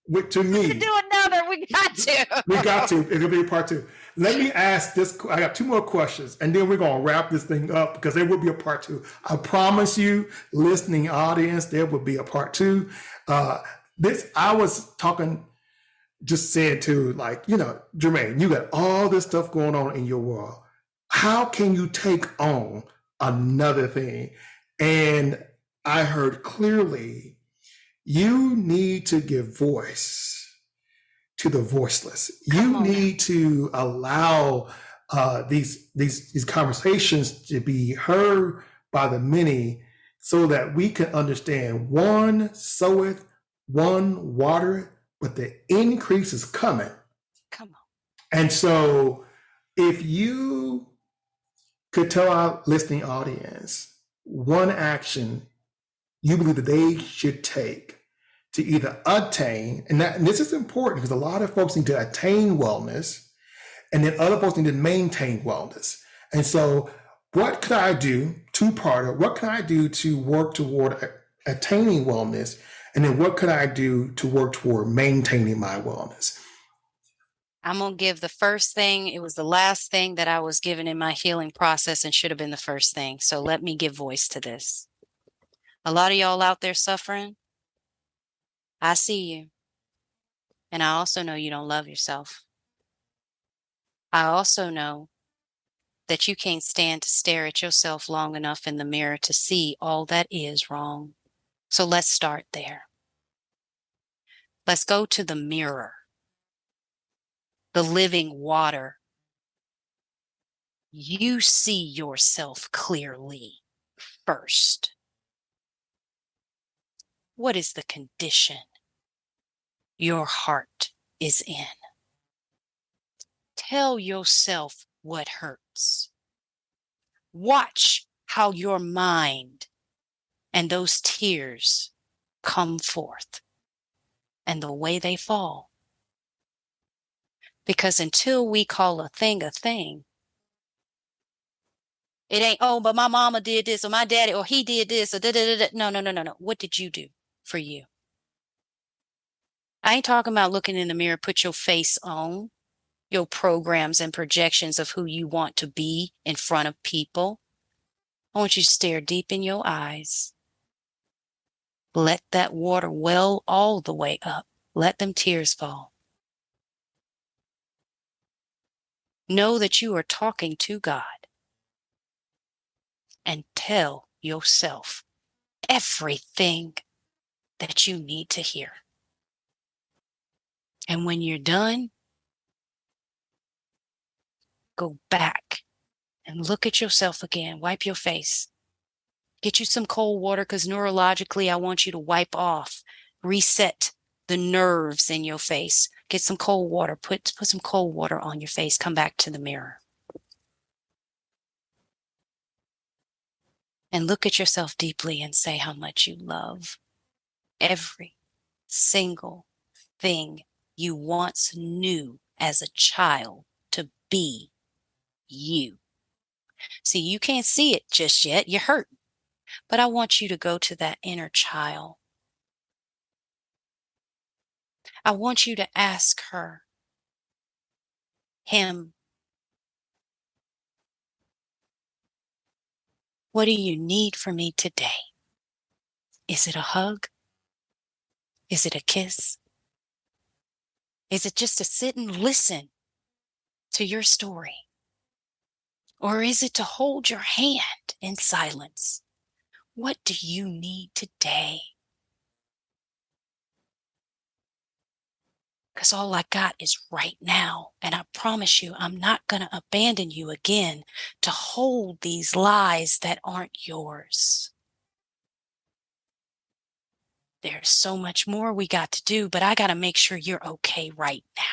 Do another. We got to.
we got to. It'll be part two. Let me ask this. I got two more questions, and then we're going to wrap this thing up because there will be a part two. I promise you, listening audience, there will be a part two. I was talking, just saying to Jermaine, you got all this stuff going on in your world. How can you take on another thing? And I heard clearly, you need to give voice to the voiceless. You need to allow these conversations to be heard by the many so that we can understand one soweth, one watereth, but the increase is coming.
Come on.
And so if you could tell our listening audience one action you believe that they should take to either attain, and this is important because a lot of folks need to attain wellness, and then other folks need to maintain wellness. And so what could I do, two-parter, what can I do to work toward attaining wellness? And then what could I do to work toward maintaining my wellness?
I'm going to give the first thing. It was the last thing that I was given in my healing process and should have been the first thing. So let me give voice to this. A lot of y'all out there suffering, I see you. And I also know you don't love yourself. I also know that you can't stand to stare at yourself long enough in the mirror to see all that is wrong. So let's start there. Let's go to the mirror, the living water. You see yourself clearly first. What is the condition your heart is in? Tell yourself what hurts. Watch how your mind and those tears come forth and the way they fall. Because until we call a thing, it ain't, oh, but my mama did this, or my daddy, or he did this, or da-da-da-da. No. What did you do for you? I ain't talking about looking in the mirror, put your face on your programs and projections of who you want to be in front of people. I want you to stare deep in your eyes. Let that water well all the way up. Let them tears fall. Know that you are talking to God. And tell yourself everything that you need to hear. And when you're done, go back and look at yourself again. Wipe your face. Get you some cold water because neurologically, I want you to wipe off, reset the nerves in your face. Get some cold water. Put some cold water on your face. Come back to the mirror. And look at yourself deeply and say how much you love every single thing you once knew as a child to be you. See, you can't see it just yet. You're hurt. But I want you to go to that inner child I want you to ask her, him, what do you need from me today? Is it a hug? Is it a kiss? Is it just to sit and listen to your story? Or is it to hold your hand in silence? What do you need today? Because all I got is right now. And I promise you, I'm not going to abandon you again to hold these lies that aren't yours. There's so much more we got to do, but I got to make sure you're okay right now.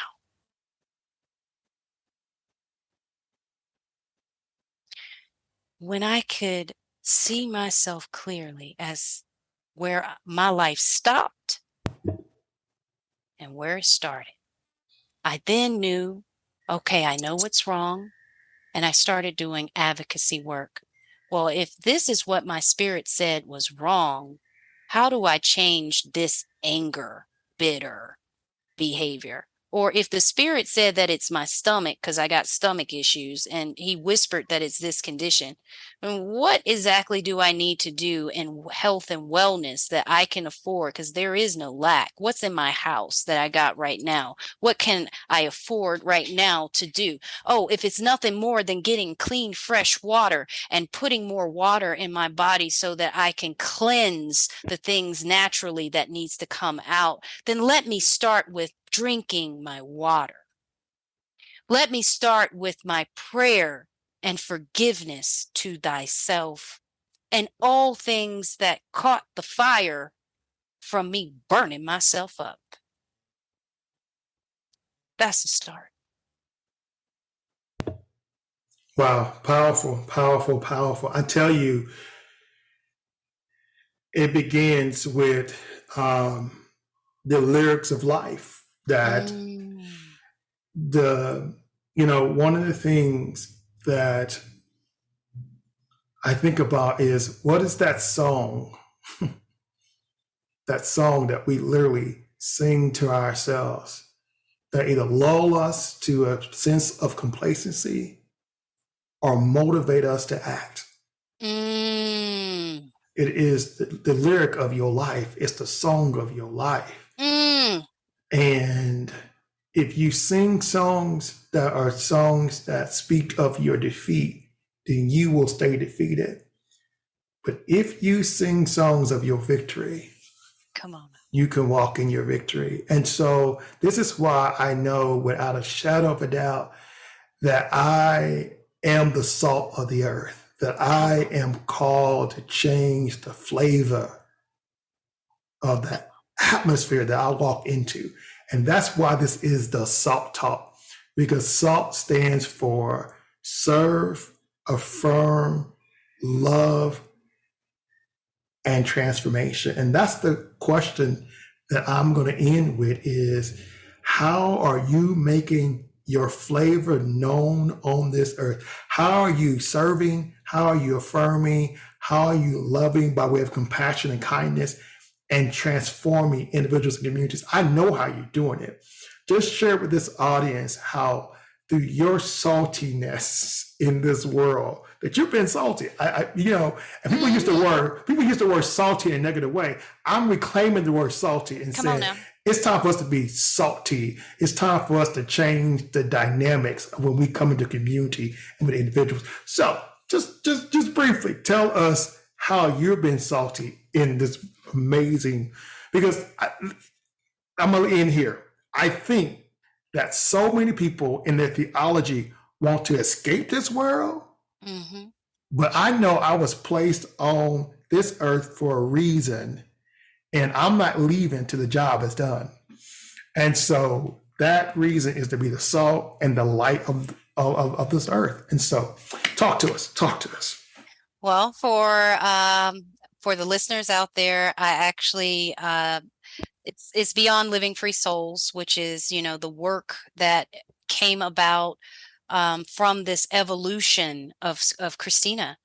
When I could see myself clearly as where my life stopped and where it started, I then knew, okay, I know what's wrong. And I started doing advocacy work. Well, if this is what my spirit said was wrong, how do I change this anger, bitter behavior? Or if the spirit said that it's my stomach because I got stomach issues and he whispered that it's this condition, and what exactly do I need to do in health and wellness that I can afford? Because there is no lack. What's in my house that I got right now? What can I afford right now to do? Oh, if it's nothing more than getting clean, fresh water and putting more water in my body so that I can cleanse the things naturally that needs to come out, then let me start with drinking my water. Let me start with my prayer and forgiveness to thyself and all things that caught the fire from me burning myself up. That's the start.
Wow, powerful, powerful, powerful. I tell you, it begins with the lyrics of life that the, one of the things that I think about is what is that song, that song that we literally sing to ourselves that either lull us to a sense of complacency or motivate us to act.
Mm.
It is the lyric of your life. It's the song of your life. And if you sing songs that are songs that speak of your defeat, then you will stay defeated. But if you sing songs of your victory,
come on,
you can walk in your victory. And so this is why I know without a shadow of a doubt that I am the salt of the earth, that I am called to change the flavor of that atmosphere that I walk into. And that's why this is the SALT Talk, because SALT stands for serve, affirm, love, and transformation. And that's the question that I'm going to end with is how are you making your flavor known on this earth? How are you serving? How are you affirming? How are you loving by way of compassion and kindness and transforming individuals and communities? I know how you're doing it. Just share with this audience how through your saltiness in this world that you've been salty. And people use the word salty in a negative way. I'm reclaiming the word salty and saying it's time for us to be salty. It's time for us to change the dynamics when we come into community and with individuals. So just briefly tell us how you've been salty in this amazing, because I'm gonna end here. I think that so many people in their theology want to escape this world. But I know I was placed on this earth for a reason, and I'm not leaving till the job is done. And so that reason is to be the salt and the light of this earth. And so talk to us.
Well, for the listeners out there, I actually it's Beyond Living Free Souls, which is the work that came about from this evolution of Christina,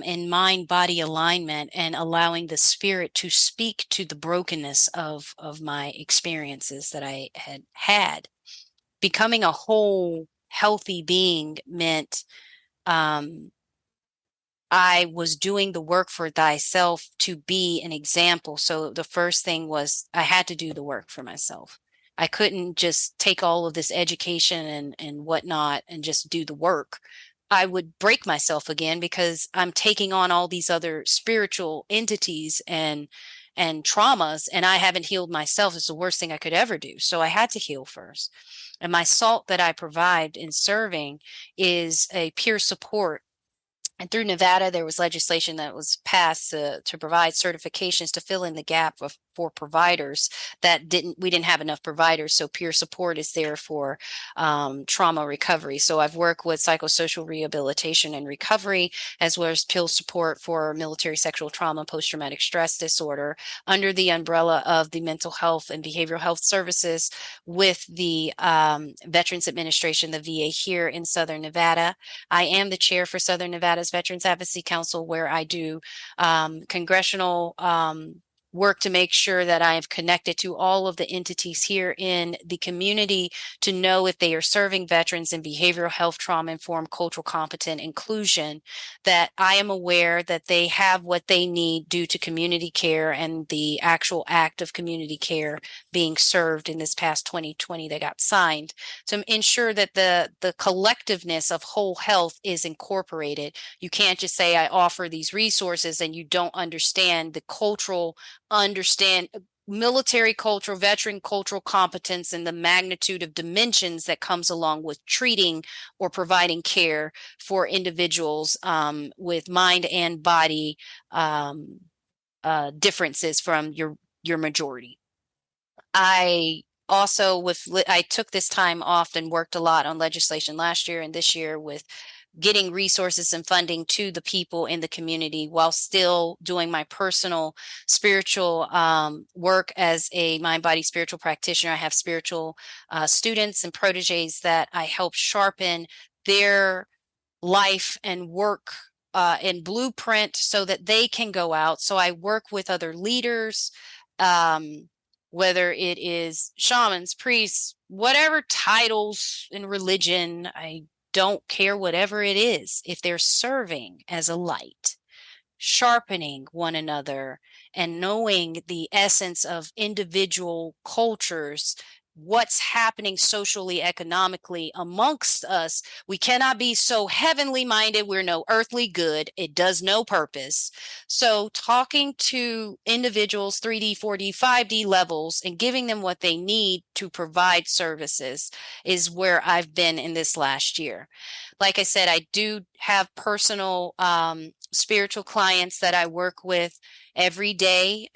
in mind body alignment, and allowing the spirit to speak to the brokenness of my experiences that I had. Becoming a whole healthy being meant um, I was doing the work for thyself to be an example. So the first thing was I had to do the work for myself. I couldn't just take all of this education and whatnot and just do the work. I would break myself again because I'm taking on all these other spiritual entities and traumas, and I haven't healed myself. It's the worst thing I could ever do. So I had to heal first. And my salt that I provide in serving is a peer support. And through Nevada, there was legislation that was passed to provide certifications to fill in the gap for providers we didn't have enough providers. So peer support is there for trauma recovery. So I've worked with psychosocial rehabilitation and recovery, as well as peer support for military sexual trauma, post-traumatic stress disorder, under the umbrella of the mental health and behavioral health services with the Veterans Administration, the VA here in Southern Nevada. I am the chair for Southern Nevada's Veterans Advocacy Council, where I do congressional work to make sure that I have connected to all of the entities here in the community to know if they are serving veterans in behavioral health, trauma-informed, cultural competent inclusion, that I am aware that they have what they need due to community care and the actual act of community care being served in this past 2020 that got signed, to ensure that the collectiveness of whole health is incorporated. You can't just say I offer these resources and you don't understand the military cultural, veteran cultural competence, and the magnitude of dimensions that comes along with treating or providing care for individuals with mind and body differences from your majority. I took this time off and worked a lot on legislation last year and this year with getting resources and funding to the people in the community while still doing my personal spiritual work as a mind body spiritual practitioner. I have spiritual students and proteges that I help sharpen their life and work and blueprint so that they can go out. So I work with other leaders, whether it is shamans, priests, whatever titles in religion, I don't care, whatever it is, if they're serving as a light, sharpening one another, and knowing the essence of individual cultures, what's happening socially, economically amongst us. We cannot be so heavenly minded. We're no earthly good. It does no purpose. So talking to individuals, 3D, 4D, 5D levels, and giving them what they need to provide services is where I've been in this last year. Like I said, I do have personal spiritual clients that I work with every day,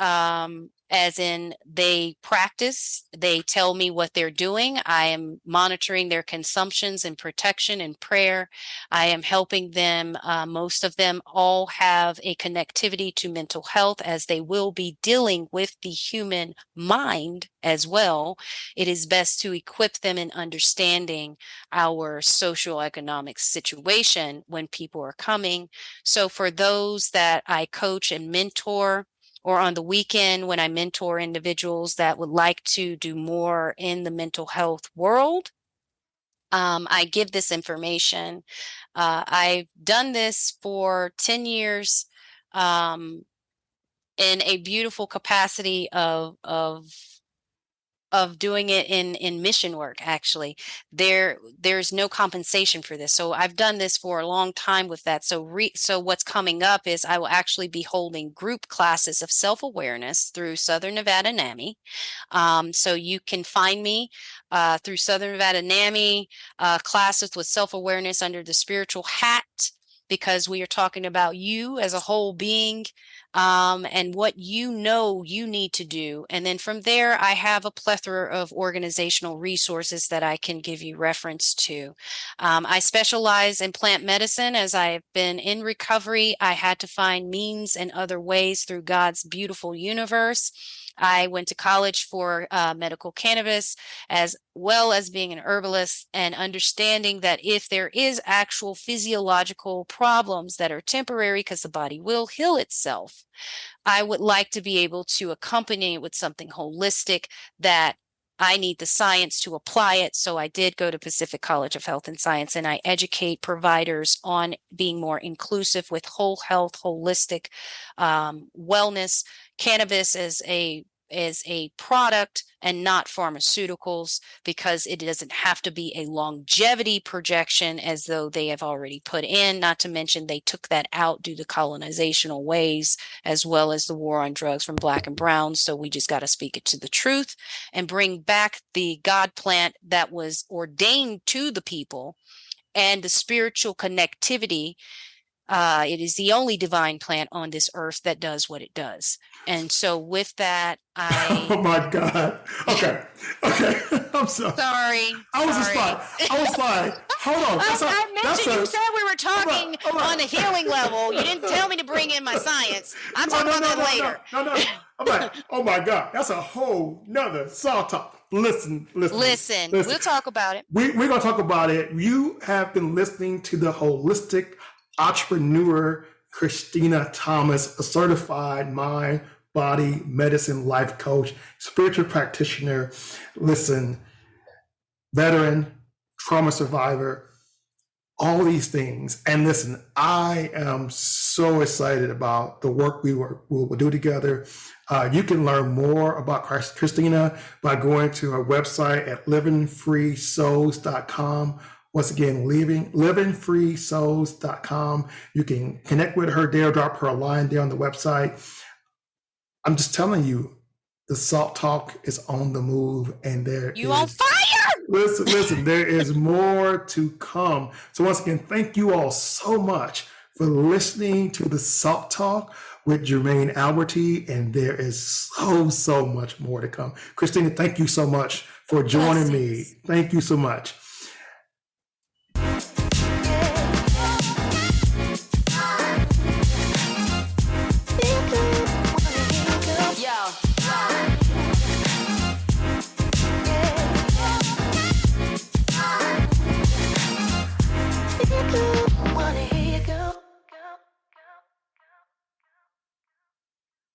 as in they practice, they tell me what they're doing. I am monitoring their consumptions and protection and prayer. I am helping them. Most of them all have a connectivity to mental health, as they will be dealing with the human mind as well. It is best to equip them in understanding our social economic situation when people are coming. So for those that I coach and mentor, or on the weekend when I mentor individuals that would like to do more in the mental health world, I give this information. I've done this for 10 years in a beautiful capacity of doing it in mission work. Actually, there's no compensation for this, so I've done this for a long time with that. So what's coming up is I will actually be holding group classes of self-awareness through Southern Nevada NAMI. So you can find me through Southern Nevada NAMI classes with self-awareness under the spiritual hat, because we are talking about you as a whole being, and what you know you need to do. And then from there, I have a plethora of organizational resources that I can give you reference to. I specialize in plant medicine. As I've been in recovery, I had to find means and other ways through God's beautiful universe I went to college for medical cannabis, as well as being an herbalist, and understanding that if there is actual physiological problems that are temporary because the body will heal itself, I would like to be able to accompany it with something holistic that I need the science to apply it. So I did go to Pacific College of Health and Science, and I educate providers on being more inclusive with whole health, holistic wellness. Cannabis is a product and not pharmaceuticals, because it doesn't have to be a longevity projection as though they have already put in. Not to mention they took that out due to colonizational ways, as well as the war on drugs from Black and brown. So we just got to speak it to the truth and bring back the God plant that was ordained to the people and the spiritual connectivity. It is the only divine plant on this earth that does what it does. And so with that,
Oh my God. Okay. I'm sorry.
Sorry.
I was like, hold on.
I mentioned you said we were talking on a healing level. You didn't tell me to bring in my science. I'm talking about that later.
No. I'm like, oh my God, that's a whole nother salt talk. Listen.
We'll talk about it.
We're going to talk about it. You have been listening to the Holistic Entrepreneur Christina Thomas, a certified mind, body, medicine, life coach, spiritual practitioner. Listen, veteran, trauma survivor, all these things. And listen, I am so excited about the work we will do together. You can learn more about Christina by going to her website at livingfreesouls.com. Once again, livingfreesouls.com. You can connect with her there, drop her a line there on the website. I'm just telling you, the Salt Talk is on the move, and
you on fire.
Listen, there is more to come. So once again, thank you all so much for listening to the Salt Talk with Jermaine Alberti, and there is so much more to come. Christina, thank you so much for joining me. Thank you so much.